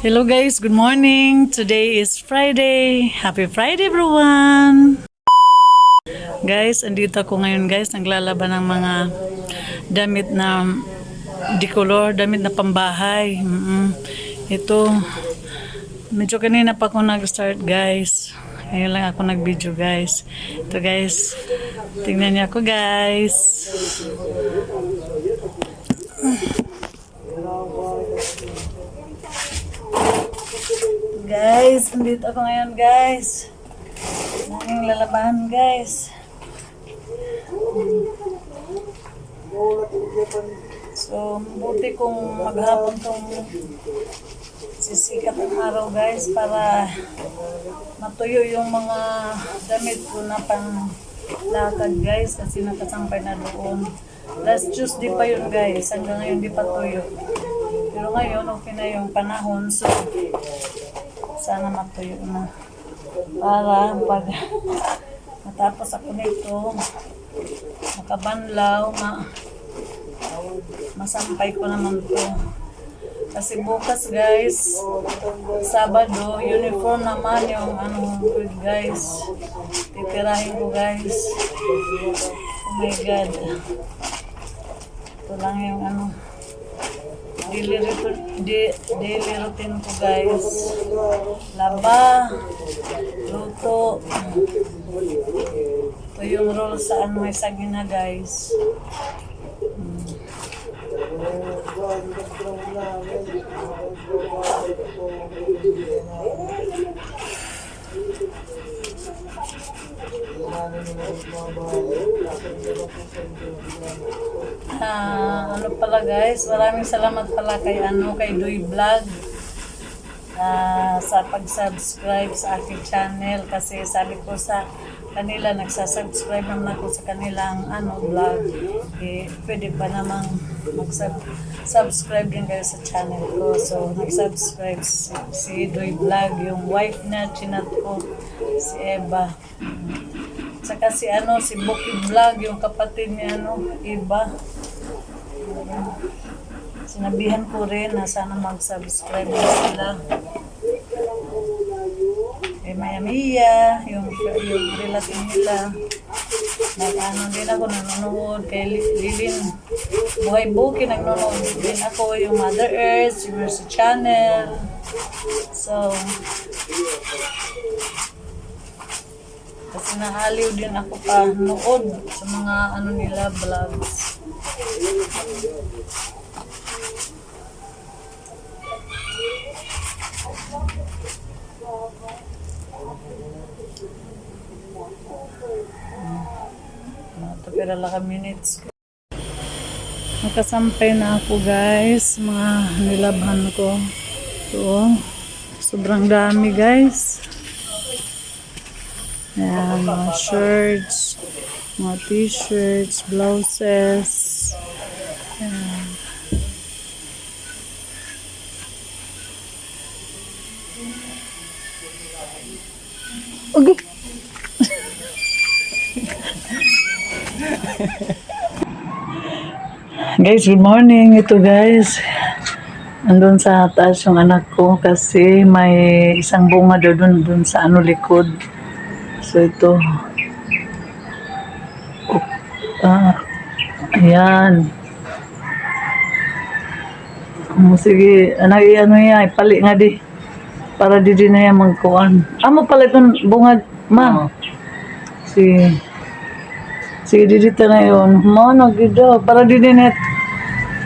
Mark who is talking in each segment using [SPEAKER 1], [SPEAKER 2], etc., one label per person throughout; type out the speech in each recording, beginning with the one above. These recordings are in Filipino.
[SPEAKER 1] Hello guys, good morning. Today is Friday. Happy Friday everyone. Guys, andito ako ngayon guys, naglalaban ng mga damit na decolor, damit na pambahay. Ito, medyo kanina pa ako nag-start guys. Ngayon lang ako nag-video guys. Ito guys, tingnan niyo ako guys. Guys, andito ako ngayon guys. Nanging lalabahan guys. So, buti kung maghapon tong sisikat ang araw guys para matuyo yung mga damit ko na pang lakad guys kasi nakasampay na doon. Last Tuesday pa yun guys, hanggang ngayon di pa tuyo. Pero ngayon okay na yung panahon, so sana matuyo na para pag matapos ako nito makabanlaw masampay ko naman to kasi bukas guys Sabado uniform naman yung guys titirahin ko guys. Oh my god, ito lang yung daily routine ko guys. Laba, luto. Ito yung roll sa may saging na guys. Ano pala guys, maraming salamat pala kay Doy Vlog sa pag-subscribe sa aking channel kasi sabi ko sa kanila nagsasubscribe naman ako sa kanilang vlog. Pwede pa namang mag-subscribe din kayo sa channel ko. So nag-subscribe si Doy Vlog, yung wife na chinat ko, si Eva. Saka si Bukid Vlog, yung kapatid niya Eva. Sinabihan ko rin na sana mag-subscribe na sila. Maya Mia, yung relative nila. Din ako nanonood kay Lilin Buhay Buki, nanonood din ako yung Mother Earth, yung Mercy Channel. So kasi nahaliw din ako pa nood sa mga nila vlogs. Pero laka minutes. Nakasampay na ako guys, mga nilabhan ko. Ito, sobrang dami guys. Ayan, mga shirts, mga t-shirts, blouses. Ayan. Okay. Guys, good morning. Ito guys, andun sa taas yung anak ko kasi may isang bunga doon sa likod. So ito, ayan. Sige, niya, ipali nga di para di na yan magkuhan. Amo pala itong bunga, ma. Sige, dito na yun. Mano, gida. Para di din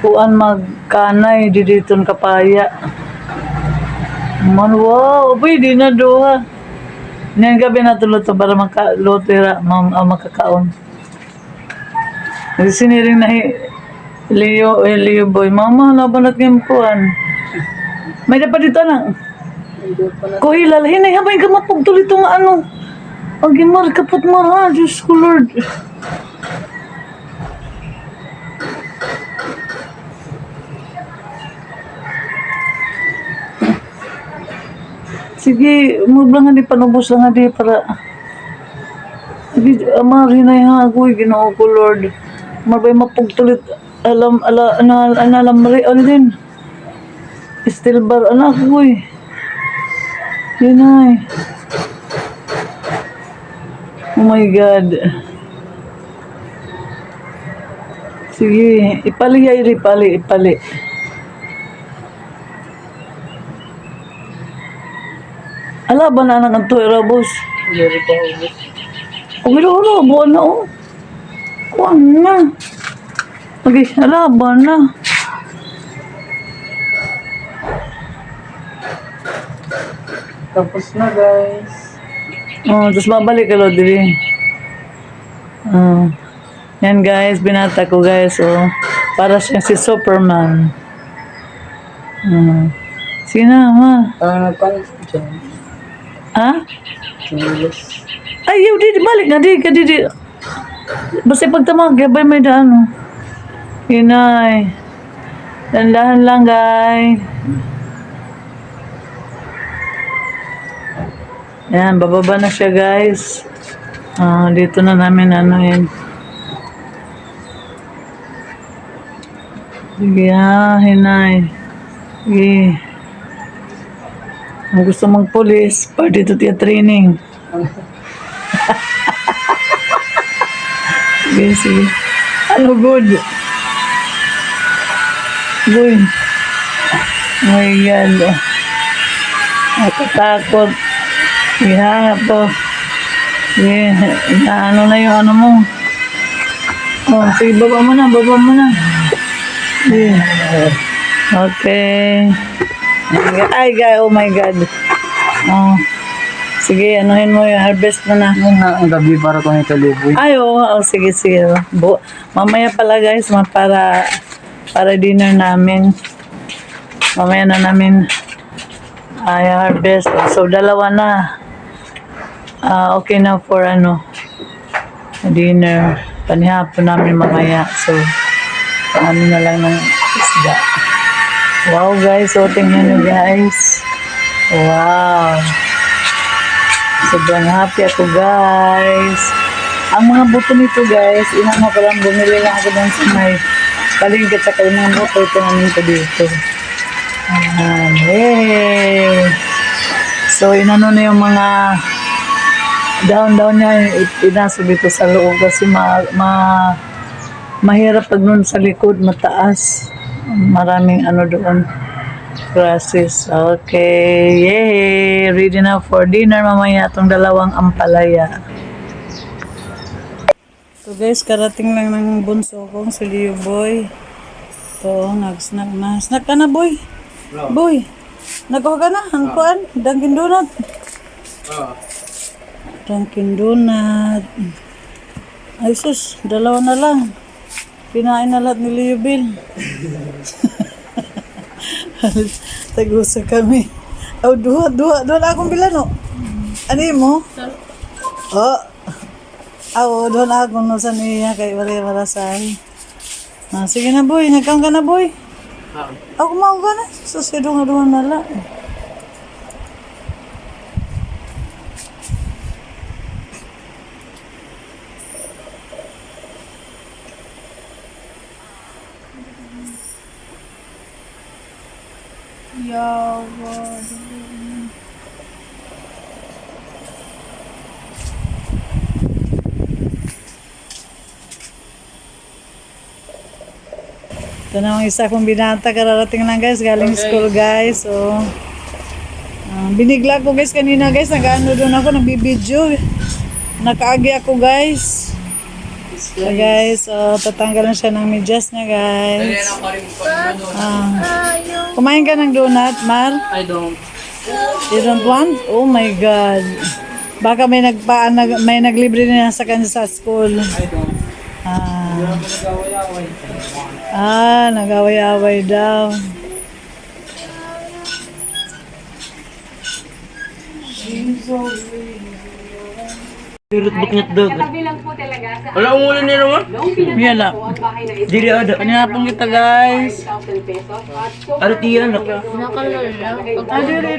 [SPEAKER 1] kuan magkanay, dito kapaya. Man, wow. Uy, di na doha. Ngayon gabi na tulot para makalotera, makakaon. Siniring na Leo boy. Mama, nabanat ngayon kuan. May dapat dito na. Kuhilal, hinay, habay ka mapagtuloy itong ang gimar, kapot mo ha, Diyos ko Lord. Sige, mablang nga di panubos lang nga di para amarin na yung agoy, Ginoo ko Lord. Mabay mapagtulit, alam, rin. Steel bar, anak ko eh. Yun ay. Oh my God. Sige, ipali ay ipali. Ala ba na nang anto irabos?
[SPEAKER 2] Yari pa ubos.
[SPEAKER 1] O gilo buwan na oh. Kuwan na. Okay, ala ba na?
[SPEAKER 2] Tapos na guys.
[SPEAKER 1] Oh, tapos babalik ka diri. Yan guys, binata ko guys, oh. Para siyang si Superman. Sige na, ma.
[SPEAKER 2] Nagpanis ko dyan.
[SPEAKER 1] Ha?
[SPEAKER 2] Sinilas.
[SPEAKER 1] Ay, yun, di balik na, di. Basta pagtamag, gabay may daan, oh. Yun ay. Dandahan lang, guys. Yan, bababa na siya, guys. Dito na namin, yun. Sige, hinay. Sige. Kung gusto mong pulis, party to tiya training. Sige. Ano good? Boy. Oh my God. Natatakot. Ihangap po. Ano na yung ano mo. Oh, sige, baba mo na. Sige. Okay. Ay, oh my God. Oh. Sige, anuhin mo yung harvest mo na.
[SPEAKER 2] Yun na ang gabi para kung italiboy.
[SPEAKER 1] Ay, sige. Mamaya pala guys, para dinner namin. Mamaya na namin harvest. So, dalawa na. Okay na for dinner. Panihapon namin mamaya. So, na lang ng isda. Wow guys, so tingnan nyo guys. Wow. Sobrang happy ako guys. Ang mga buto nito guys, inano ko lang, bumili lang ako doon sa may palingkit sa kayo mga buto. Ito namin ko dito. Yay! So inano na yung mga down niya, inaso dito sa loob kasi mahirap pag nun sa likod, mataas. Maraming doon. Grasses. Okay. Yay! Ready na for dinner mamaya itong dalawang ampalaya. So guys, karating lang ng bunso kong si Leo Boy. So, nag-snack na. Snack ka na, boy. Boy. Nagkuha ka na. Ang kuhan. Dunkin Donut. Dunkin Donut. Ay sus, dalawa na lang. Kinain na lahat ni Leo Bill. Tagusa kami. Duha na akong bilan, no? Ano yun mo? Duha na akong nusa niya kay wala-walasan. Sige na, boy. Nagkaon ka na, boy. Ako kumaon ka na. Susidunga-dunga na lang. Ito na ang isa kong binata, kararating lang guys, galing school guys. So, binigla ko guys kanina guys, nag-ano doon ako, nagbibideo. Nakaagi ako guys. So guys, tatanggalan siya ng medyas niya guys. Kumain ka ng donut, Mar?
[SPEAKER 2] I don't.
[SPEAKER 1] You don't want? Oh my God. Baka may naglibre na sa kanya sa school.
[SPEAKER 2] I don't.
[SPEAKER 1] Nag-away-away daw.
[SPEAKER 2] Dirut buknyat dog.
[SPEAKER 3] Katabi lang po talaga sa
[SPEAKER 2] Wala ang ulan nila mo?
[SPEAKER 3] noong pinag
[SPEAKER 1] Yan lang.
[SPEAKER 3] ang bahay na ito.
[SPEAKER 2] Dili ada.
[SPEAKER 1] Panihapon kita guys.
[SPEAKER 3] 1,000 pesos at so
[SPEAKER 2] Ada tiyan ako.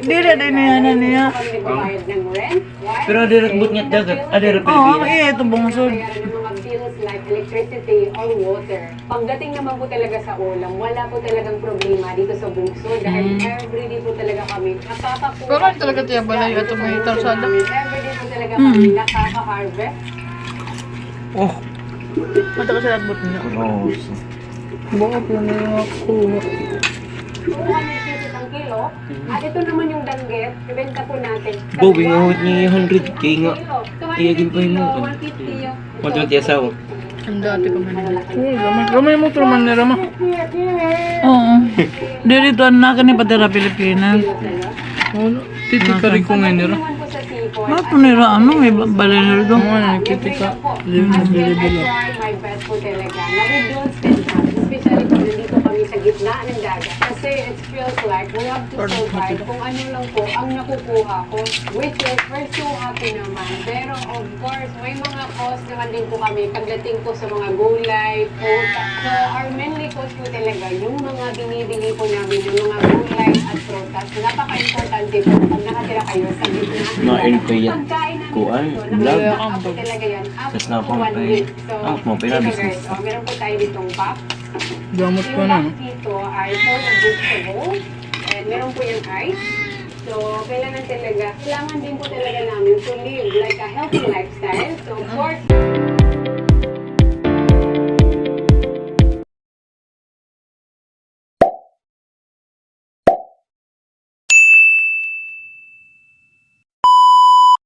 [SPEAKER 1] Dili din niya.
[SPEAKER 3] kami nagbayad ng rent.
[SPEAKER 2] Pero dirut buknyat dagat. Ada repel.
[SPEAKER 1] Ito bungsod.
[SPEAKER 3] Kaya ng mga bills like electricity or water. Pagdating naman po talaga sa ulam, wala po talagang problema dito sa Bugso dahil everyday po talaga kami nakakakuha.
[SPEAKER 4] Pero talaga tiya balay at may tarsada.
[SPEAKER 3] Everyday po talaga kami nakaka-harvest.
[SPEAKER 2] Oh.
[SPEAKER 4] Mata ka sa lagbot niya.
[SPEAKER 2] Gross.
[SPEAKER 4] Baka po na yung ako.
[SPEAKER 3] 200 ang kilo. At ito naman yung danggit, ibenta po natin.
[SPEAKER 2] Bo, bingawit niya 100k nga. Iyagin pa yung mga.
[SPEAKER 3] 150 yung...
[SPEAKER 2] 120 asawa.
[SPEAKER 4] Ang dati pa man. Gamay mo ito naman nila ma.
[SPEAKER 1] Oo. Dito na ka ni Patera Pilipinas.
[SPEAKER 4] Titikari ko ngayon nila.
[SPEAKER 3] Naman po sa sipon.
[SPEAKER 1] Ano nila, ano, may balay nila doon.
[SPEAKER 4] Kitika.
[SPEAKER 3] I try my best po talaga. Na-reduce din siya. Especially kung nandito kami sa gitna ng dagat. Kasi it feels like we have to survive kung ano lang po ang nakukuha ko. Which is, we're so happy naman. Pero of course, may mga cost naman din po kami pagdating po sa mga gulay, prutas. So our mainly cost po talaga yung mga binibili po namin yung mga gulay at prutas. Napaka-importante po pag nakatira kayo sa gitna.
[SPEAKER 2] Nain ko yan.
[SPEAKER 3] Pagkain namin
[SPEAKER 2] Kuan,
[SPEAKER 3] dito,
[SPEAKER 2] vlog.
[SPEAKER 3] nakakita po talaga yan.
[SPEAKER 2] Tas na
[SPEAKER 3] Up to
[SPEAKER 2] pang
[SPEAKER 3] 1
[SPEAKER 2] pay.
[SPEAKER 3] week. So,
[SPEAKER 2] Mo,
[SPEAKER 3] ito
[SPEAKER 2] pinabusiness.
[SPEAKER 3] guys, meron po tayo ditong box.
[SPEAKER 4] Gamot ko
[SPEAKER 3] Yung
[SPEAKER 4] na.
[SPEAKER 3] box dito ay full of vegetables. And meron po yung ice. So, kailangan din po talaga namin to live like a healthy lifestyle. So, of course,